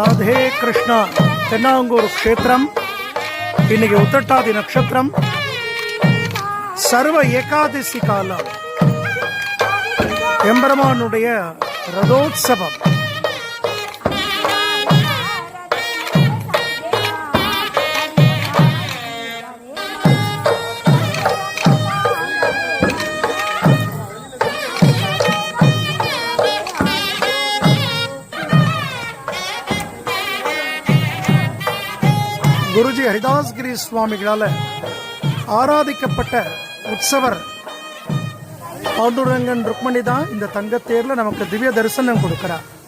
ராதே கிருஷ்ணா. தென்னாங்கூர் க்ஷேத்திரம். இன்னைக்கு உத்திரட்டாதி நட்சத்திரம், சர்வ ஏகாதசி காலம், எம்பெருமானுடைய ரதோத்சவம். குருஜி ஹரிதாஸ்கிரி சுவாமிகளால் ஆராதிக்கப்பட்ட உற்சவர் பாண்டுரங்கன் ருக்மணி தான் இந்த தங்கத்தேர்ல நமக்கு திவ்ய தரிசனம் கொடுக்கிறார்.